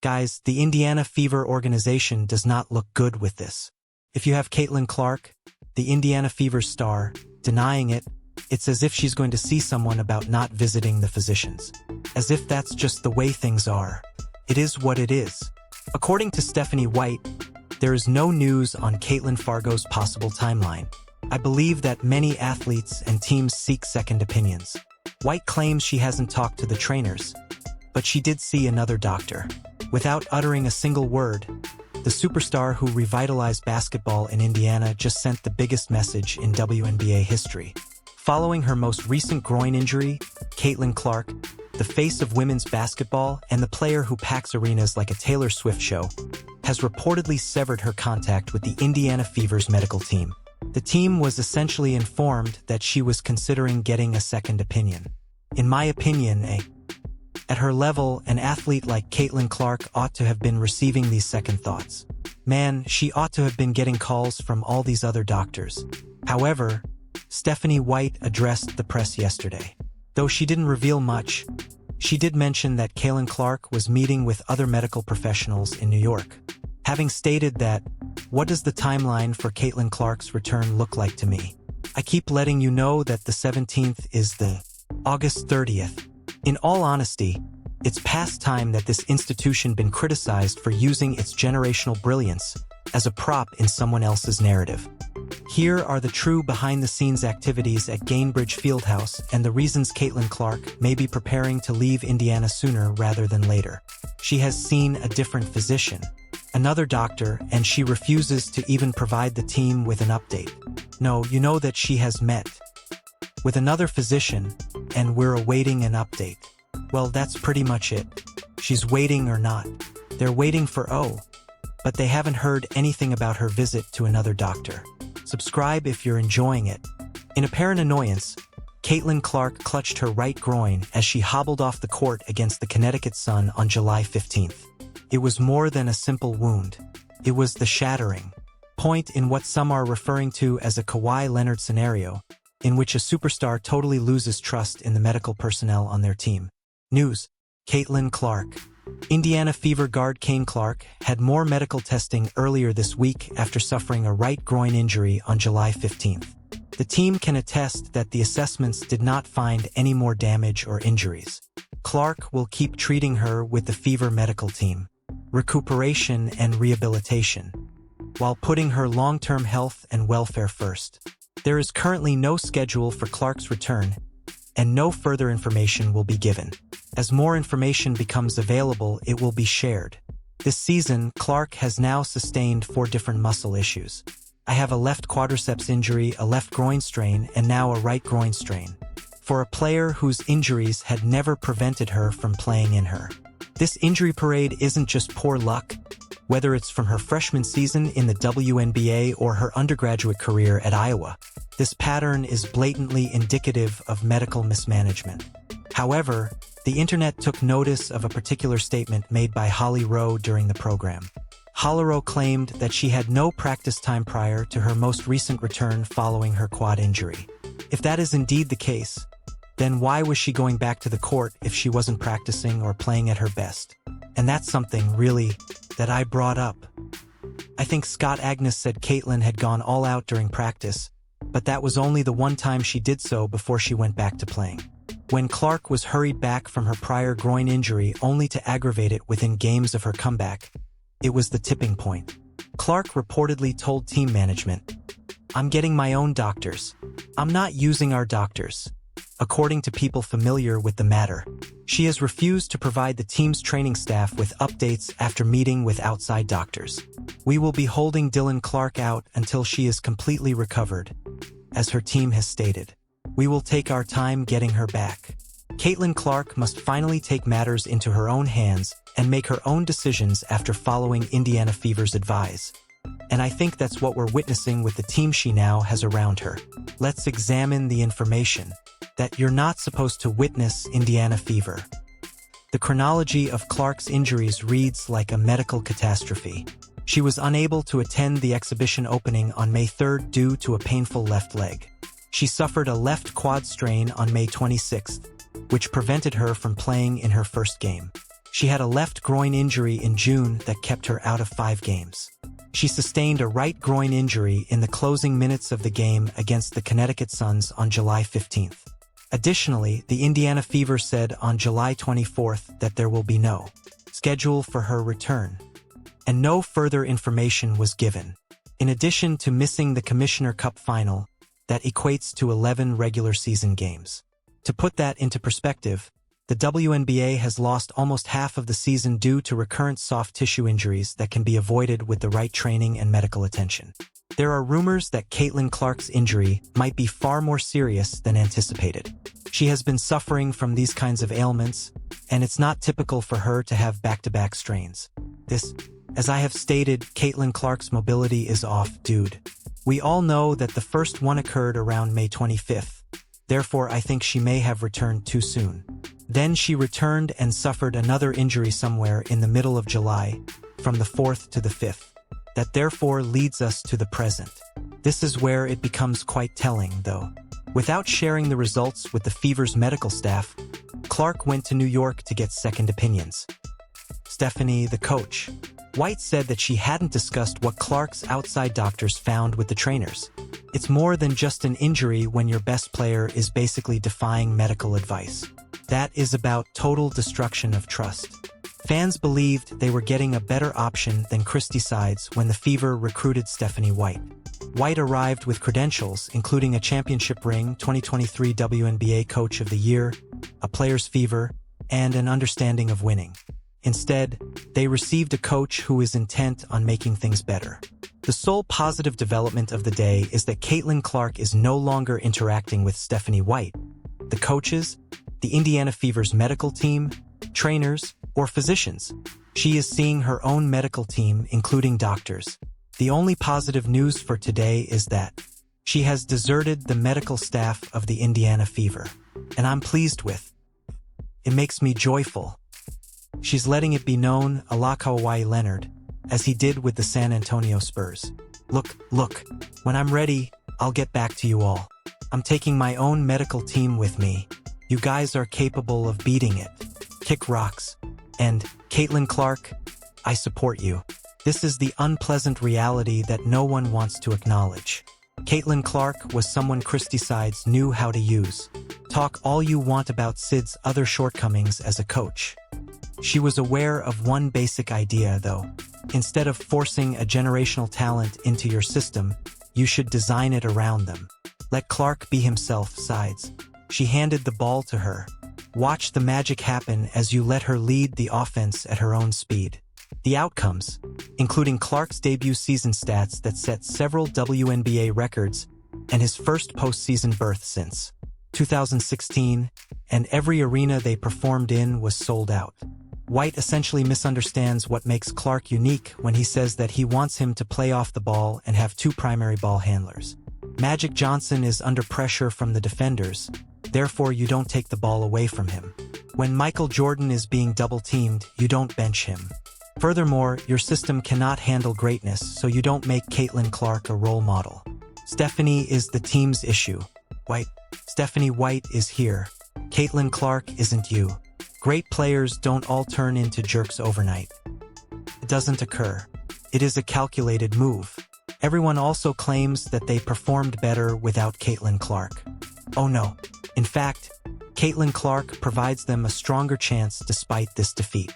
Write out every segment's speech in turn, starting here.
Guys, the Indiana Fever organization does not look good with this. If you have Caitlin Clark, the Indiana Fever star, denying it, it's as if she's going to see someone about not visiting the physicians. As if that's just the way things are. It is what it is. According to Stephanie White, there is no news on Caitlin Fargo's possible timeline. I believe that many athletes and teams seek second opinions. White claims she hasn't talked to the trainers, but she did see another doctor. Without uttering a single word, the superstar who revitalized basketball in Indiana just sent the biggest message in WNBA history. Following her most recent groin injury, Caitlin Clark, the face of women's basketball and the player who packs arenas like a Taylor Swift show, has reportedly severed her contact with the Indiana Fever's medical team. The team was essentially informed that she was considering getting a second opinion. In my opinion, at her level, an athlete like Caitlin Clark ought to have been receiving these second thoughts. Man, she ought to have been getting calls from all these other doctors. However, Stephanie White addressed the press yesterday. Though she didn't reveal much, she did mention that Caitlin Clark was meeting with other medical professionals in New York. Having stated that, "What does the timeline for Caitlin Clark's return look like to me? I keep letting you know that the 17th is the August 30th. In all honesty, it's past time that this institution been criticized for using its generational brilliance as a prop in someone else's narrative. Here are the true behind-the-scenes activities at Gainbridge Fieldhouse and the reasons Caitlin Clark may be preparing to leave Indiana sooner rather than later. She has seen a different physician, another doctor, and she refuses to even provide the team with an update. No, you know that she has met with another physician, and we're awaiting an update. Well, that's pretty much it. She's waiting or not. They're waiting for but they haven't heard anything about her visit to another doctor. Subscribe if you're enjoying it." In apparent annoyance, Caitlin Clark clutched her right groin as she hobbled off the court against the Connecticut Sun on July 15th. It was more than a simple wound. It was the shattering point in what some are referring to as a Kawhi Leonard scenario, in which a superstar totally loses trust in the medical personnel on their team. News: Caitlin Clark. Indiana Fever guard Caitlin Clark had more medical testing earlier this week after suffering a right groin injury on July 15th. The team can attest that the assessments did not find any more damage or injuries. Clark will keep treating her with the Fever medical team, recuperation and rehabilitation, while putting her long-term health and welfare first. There is currently no schedule for Clark's return, and no further information will be given. As more information becomes available, it will be shared. This season, Clark has now sustained 4 different muscle issues. I have a left quadriceps injury, a left groin strain, and now a right groin strain. For a player whose injuries had never prevented her from playing in her. This injury parade isn't just poor luck, whether it's from her freshman season in the WNBA or her undergraduate career at Iowa. This pattern is blatantly indicative of medical mismanagement. However, the internet took notice of a particular statement made by Holly Rowe during the program. Holly Rowe claimed that she had no practice time prior to her most recent return following her quad injury. If that is indeed the case, then why was she going back to the court if she wasn't practicing or playing at her best? And that's something, really, that I brought up. I think Scott Agnes said Caitlin had gone all out during practice, but that was only the one time she did so before she went back to playing. When Clark was hurried back from her prior groin injury only to aggravate it within games of her comeback, it was the tipping point. Clark reportedly told team management, "I'm getting my own doctors. I'm not using our doctors." According to people familiar with the matter, she has refused to provide the team's training staff with updates after meeting with outside doctors. "We will be holding Dylan Clark out until she is completely recovered," as her team has stated. "We will take our time getting her back." Caitlin Clark must finally take matters into her own hands and make her own decisions after following Indiana Fever's advice. And I think that's what we're witnessing with the team she now has around her. Let's examine the information that you're not supposed to witness Indiana Fever. The chronology of Clark's injuries reads like a medical catastrophe. She was unable to attend the exhibition opening on May 3rd due to a painful left leg. She suffered a left quad strain on May 26th, which prevented her from playing in her first game. She had a left groin injury in June that kept her out of 5 games. She sustained a right groin injury in the closing minutes of the game against the Connecticut Suns on July 15th. Additionally, the Indiana Fever said on July 24th that there will be no schedule for her return, and no further information was given. In addition to missing the Commissioner Cup final, that equates to 11 regular season games. To put that into perspective, the WNBA has lost almost half of the season due to recurrent soft tissue injuries that can be avoided with the right training and medical attention. There are rumors that Caitlin Clark's injury might be far more serious than anticipated. She has been suffering from these kinds of ailments, and it's not typical for her to have back-to-back strains. As I have stated, Caitlin Clark's mobility is off, dude. We all know that the first one occurred around May 25th. Therefore, I think she may have returned too soon. Then she returned and suffered another injury somewhere in the middle of July, from the 4th to the 5th. That therefore leads us to the present. This is where it becomes quite telling, though. Without sharing the results with the Fever's medical staff, Clark went to New York to get second opinions. Stephanie, the coach, White said that she hadn't discussed what Clark's outside doctors found with the trainers. It's more than just an injury when your best player is basically defying medical advice. That is about total destruction of trust. Fans believed they were getting a better option than Christie sides when the Fever recruited Stephanie White. White arrived with credentials including a championship ring, 2023 WNBA Coach of the Year, a Players' Fever, and an understanding of winning. Instead, they received a coach who is intent on making things better. The sole positive development of the day is that Caitlin Clark is no longer interacting with Stephanie White. The coaches, the Indiana Fever's medical team, trainers, or physicians. She is seeing her own medical team, including doctors. The only positive news for today is that she has deserted the medical staff of the Indiana Fever, and I'm pleased with. It makes me joyful. She's letting it be known, ala Kawhi Leonard, as he did with the San Antonio Spurs. Look, when I'm ready, I'll get back to you all. I'm taking my own medical team with me. You guys are capable of beating it. Kick rocks. And, Caitlin Clark, I support you. This is the unpleasant reality that no one wants to acknowledge. Caitlin Clark was someone Christie sides knew how to use. Talk all you want about Sid's other shortcomings as a coach. She was aware of one basic idea, though. Instead of forcing a generational talent into your system, you should design it around them. Let Clark be himself, sides. She handed the ball to her. Watch the magic happen as you let her lead the offense at her own speed. The outcomes, including Clark's debut season stats that set several WNBA records and his first postseason berth since 2016, and every arena they performed in was sold out. White essentially misunderstands what makes Clark unique when he says that he wants him to play off the ball and have 2 primary ball handlers. Magic Johnson is under pressure from the defenders, therefore you don't take the ball away from him. When Michael Jordan is being double-teamed, you don't bench him. Furthermore, your system cannot handle greatness, so you don't make Caitlin Clark a role model. Stephanie is the team's issue. Stephanie White is here. Caitlin Clark isn't you. Great players don't all turn into jerks overnight. It doesn't occur. It is a calculated move. Everyone also claims that they performed better without Caitlin Clark. Oh no. In fact, Caitlin Clark provides them a stronger chance despite this defeat.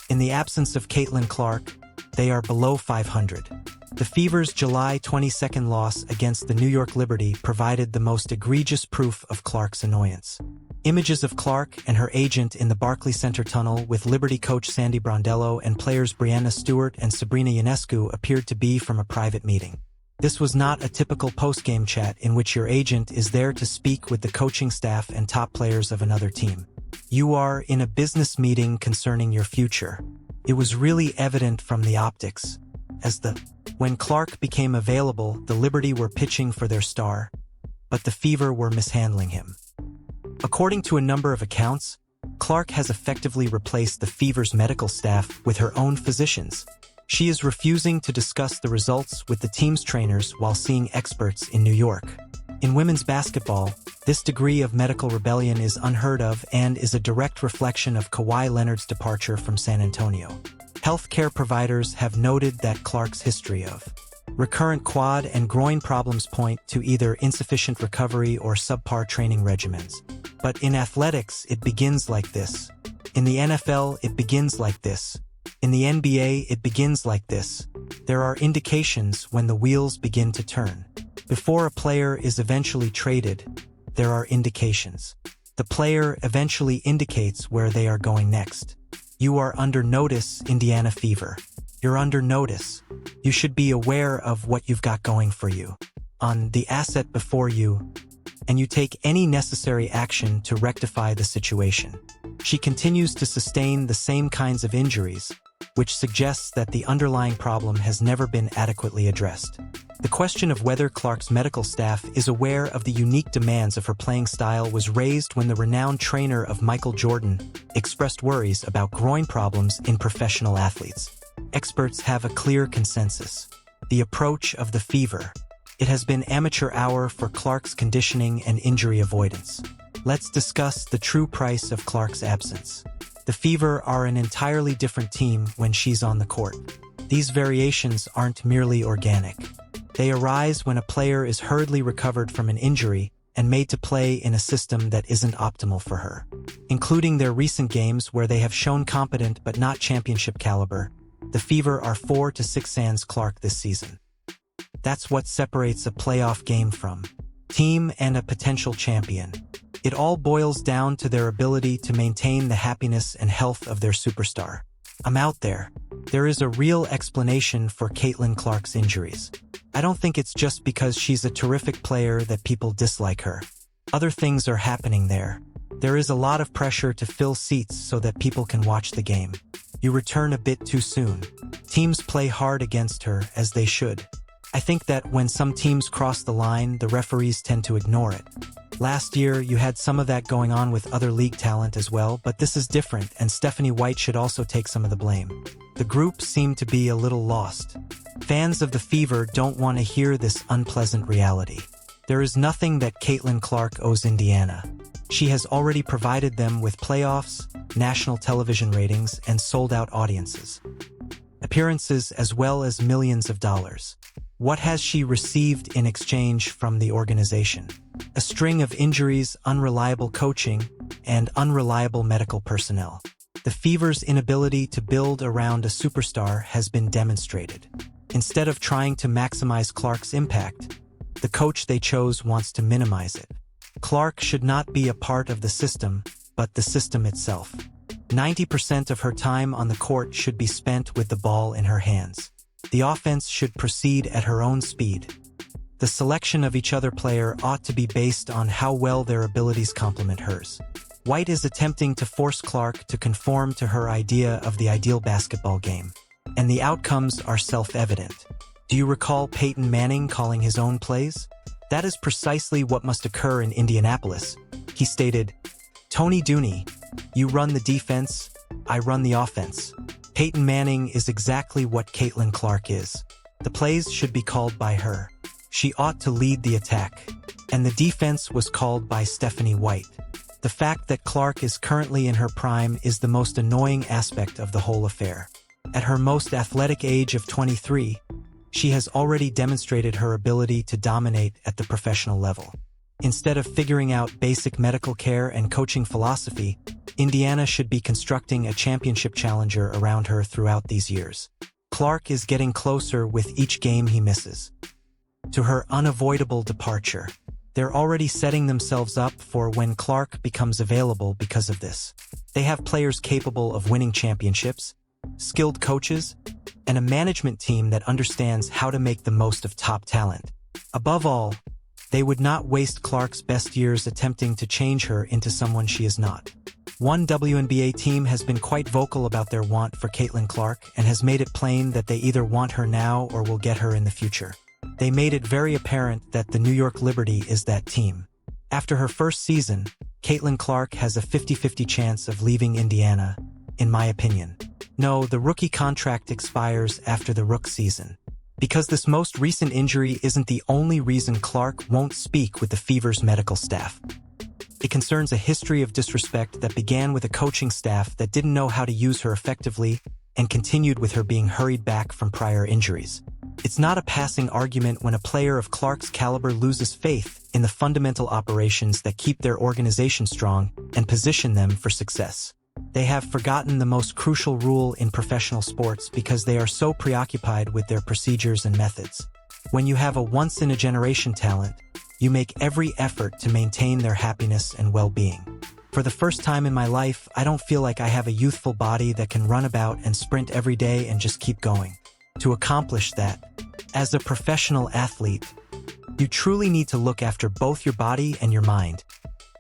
In the absence of Caitlin Clark, they are below 500. The Fever's July 22nd loss against the New York Liberty provided the most egregious proof of Clark's annoyance. Images of Clark and her agent in the Barclays Center tunnel with Liberty coach Sandy Brondello and players Brianna Stewart and Sabrina Ionescu appeared to be from a private meeting. This was not a typical post-game chat in which your agent is there to speak with the coaching staff and top players of another team. You are in a business meeting concerning your future. It was really evident from the optics. When Clark became available, the Liberty were pitching for their star, but the Fever were mishandling him. According to a number of accounts, Clark has effectively replaced the Fever's medical staff with her own physicians. She is refusing to discuss the results with the team's trainers while seeing experts in New York. In women's basketball, this degree of medical rebellion is unheard of and is a direct reflection of Kawhi Leonard's departure from San Antonio. Healthcare providers have noted that Clark's history of recurrent quad and groin problems point to either insufficient recovery or subpar training regimens. But in athletics, it begins like this. In the NFL, it begins like this. In the NBA, it begins like this. There are indications when the wheels begin to turn. Before a player is eventually traded, there are indications. The player eventually indicates where they are going next. You are under notice, Indiana Fever. You're under notice. You should be aware of what you've got going for you, on the asset before you, and you take any necessary action to rectify the situation. She continues to sustain the same kinds of injuries, which suggests that the underlying problem has never been adequately addressed. The question of whether Clark's medical staff is aware of the unique demands of her playing style was raised when the renowned trainer of Michael Jordan expressed worries about groin problems in professional athletes. Experts have a clear consensus: the approach of the Fever. It has been amateur hour for Clark's conditioning and injury avoidance. Let's discuss the true price of Clark's absence. The Fever are an entirely different team when she's on the court. These variations aren't merely organic. They arise when a player is hurriedly recovered from an injury and made to play in a system that isn't optimal for her. Including their recent games where they have shown competent but not championship caliber, the Fever are 4 to 6 sans Clark this season. That's what separates a playoff game from team and a potential champion. It all boils down to their ability to maintain the happiness and health of their superstar. I'm out there. There is a real explanation for Caitlin Clark's injuries. I don't think it's just because she's a terrific player that people dislike her. Other things are happening there. There is a lot of pressure to fill seats so that people can watch the game. You return a bit too soon. Teams play hard against her, as they should. I think that when some teams cross the line, the referees tend to ignore it. Last year, you had some of that going on with other league talent as well, but this is different, and Stephanie White should also take some of the blame. The group seemed to be a little lost. Fans of the Fever don't want to hear this unpleasant reality. There is nothing that Caitlin Clark owes Indiana. She has already provided them with playoffs, national television ratings, and sold-out audiences. Appearances as well as millions of dollars. What has she received in exchange from the organization? A string of injuries, unreliable coaching, and unreliable medical personnel. The Fever's inability to build around a superstar has been demonstrated. Instead of trying to maximize Clark's impact, the coach they chose wants to minimize it. Clark should not be a part of the system, but the system itself. 90% of her time on the court should be spent with the ball in her hands. The offense should proceed at her own speed. The selection of each other player ought to be based on how well their abilities complement hers. White is attempting to force Clark to conform to her idea of the ideal basketball game, and the outcomes are self-evident. Do you recall Peyton Manning calling his own plays? That is precisely what must occur in Indianapolis. He stated, "Tony Dooney, you run the defense, I run the offense." Peyton Manning is exactly what Caitlin Clark is. The plays should be called by her. She ought to lead the attack. And the defense was called by Stephanie White. The fact that Clark is currently in her prime is the most annoying aspect of the whole affair. At her most athletic age of 23, she has already demonstrated her ability to dominate at the professional level. Instead of figuring out basic medical care and coaching philosophy, Indiana should be constructing a championship challenger around her throughout these years. Clark is getting closer with each game he misses to her unavoidable departure. They're already setting themselves up for when Clark becomes available because of this. They have players capable of winning championships, skilled coaches, and a management team that understands how to make the most of top talent. Above all, they would not waste Clark's best years attempting to change her into someone she is not. One WNBA team has been quite vocal about their want for Caitlin Clark and has made it plain that they either want her now or will get her in the future. They made it very apparent that the New York Liberty is that team. After her first season, Caitlin Clark has a 50-50 chance of leaving Indiana, in my opinion. No, the rookie contract expires after the rook season. Because this most recent injury isn't the only reason Clark won't speak with the Fever's medical staff. It concerns a history of disrespect that began with a coaching staff that didn't know how to use her effectively and continued with her being hurried back from prior injuries. It's not a passing argument when a player of Clark's caliber loses faith in the fundamental operations that keep their organization strong and position them for success. They have forgotten the most crucial rule in professional sports because they are so preoccupied with their procedures and methods. When you have a once-in-a-generation talent, you make every effort to maintain their happiness and well-being. For the first time in my life, I don't feel like I have a youthful body that can run about and sprint every day and just keep going. To accomplish that, as a professional athlete, you truly need to look after both your body and your mind.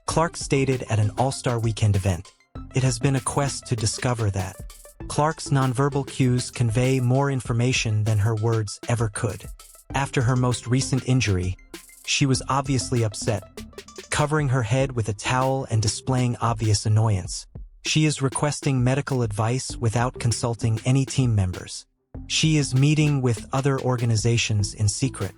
Clark stated at an All-Star Weekend event, "It has been a quest to discover that." Clark's nonverbal cues convey more information than her words ever could. After her most recent injury, she was obviously upset, covering her head with a towel and displaying obvious annoyance. She is requesting medical advice without consulting any team members. She is meeting with other organizations in secret.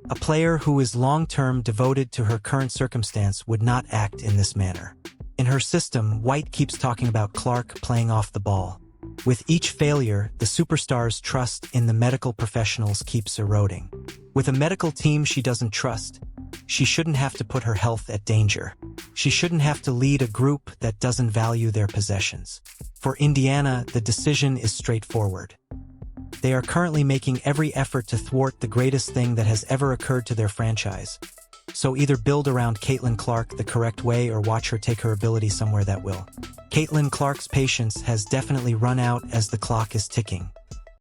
A player who is long-term devoted to her current circumstance would not act in this manner. In her system, White keeps talking about Clark playing off the ball. With each failure, the superstar's trust in the medical professionals keeps eroding. With a medical team she doesn't trust, she shouldn't have to put her health at danger. She shouldn't have to lead a group that doesn't value their possessions. For Indiana, the decision is straightforward. They are currently making every effort to thwart the greatest thing that has ever occurred to their franchise. So either build around Caitlin Clark the correct way or watch her take her ability somewhere that will. Caitlin Clark's patience has definitely run out as the clock is ticking.